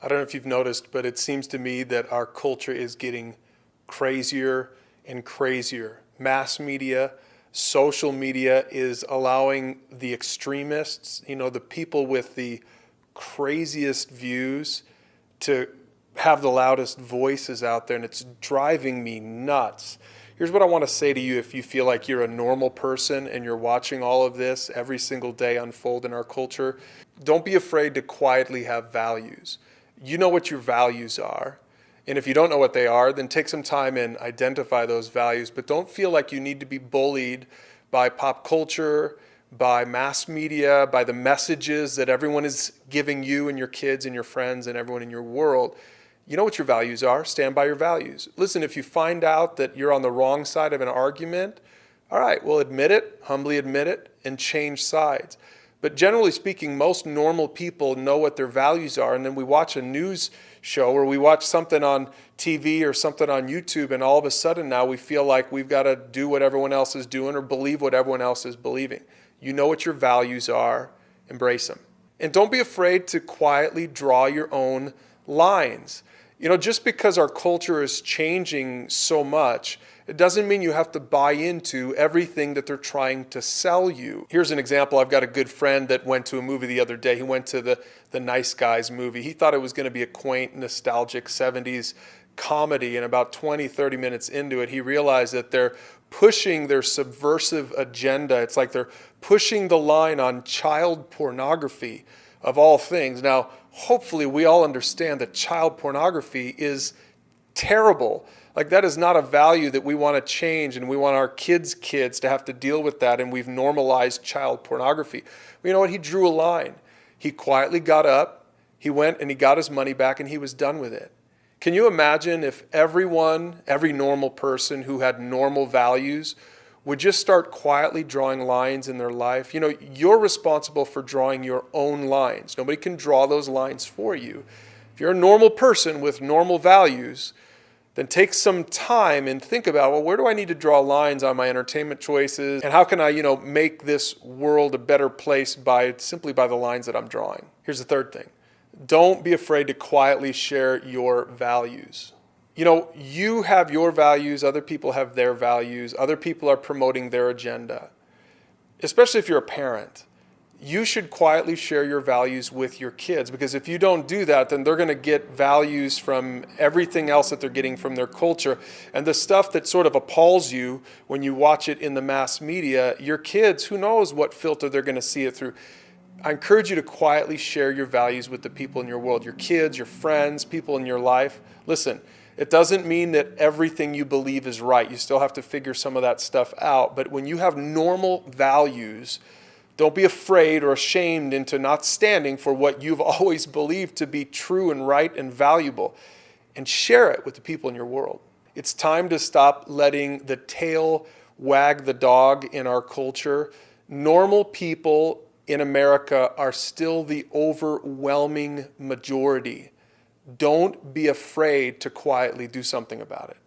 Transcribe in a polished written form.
I don't know if you've noticed, but it seems to me that our culture is getting crazier and crazier. Mass media, social media is allowing the extremists, the people with the craziest views to have the loudest voices out there, and it's driving me nuts. Here's what I want to say to you if you feel like you're a normal person and you're watching all of this every single day unfold in our culture. Don't be afraid to quietly have values. You know what your values are. And if you don't know what they are, then take some time and identify those values. But don't feel like you need to be bullied by pop culture, by mass media, by the messages that everyone is giving you and your kids and your friends and everyone in your world. You know what your values are. Stand by your values. Listen, if you find out that you're on the wrong side of an argument, all right, well, admit it, humbly admit it, and change sides. But generally speaking, most normal people know what their values are, and then we watch a news show or we watch something on TV or something on YouTube, and all of a sudden now we feel like we've got to do what everyone else is doing or believe what everyone else is believing. You know what your values are. Embrace them. And don't be afraid to quietly draw your own lines. Just because our culture is changing so much, it doesn't mean you have to buy into everything that they're trying to sell you. Here's an example. I've got a good friend that went to a movie the other day. He went to the Nice Guys movie. He thought it was going to be a quaint, nostalgic 70s comedy, and about 20, 30 minutes into it, he realized that they're pushing their subversive agenda. It's like they're pushing the line on child pornography, of all things. Now, hopefully we all understand that child pornography is terrible. Like, that is not a value that we want to change, and we want our kids' kids to have to deal with that, and we've normalized child pornography. But you know what? He drew a line. He quietly got up, he went and he got his money back, and he was done with it. Can you imagine if every normal person who had normal values would just start quietly drawing lines in their life? You're responsible for drawing your own lines. Nobody can draw those lines for you. If you're a normal person with normal values, then take some time and think about, well, where do I need to draw lines on my entertainment choices? And how can I, make this world a better place simply by the lines that I'm drawing? Here's the third thing. Don't be afraid to quietly share your values. You have your values, other people have their values, other people are promoting their agenda. Especially if you're a parent, you should quietly share your values with your kids, because if you don't do that, then they're going to get values from everything else that they're getting from their culture. And the stuff that sort of appalls you when you watch it in the mass media, your kids, who knows what filter they're going to see it through. I encourage you to quietly share your values with the people in your world, your kids, your friends, people in your life. Listen, it doesn't mean that everything you believe is right. You still have to figure some of that stuff out. But when you have normal values, don't be afraid or ashamed into not standing for what you've always believed to be true and right and valuable, and share it with the people in your world. It's time to stop letting the tail wag the dog in our culture. Normal people in America are still the overwhelming majority. Don't be afraid to quietly do something about it.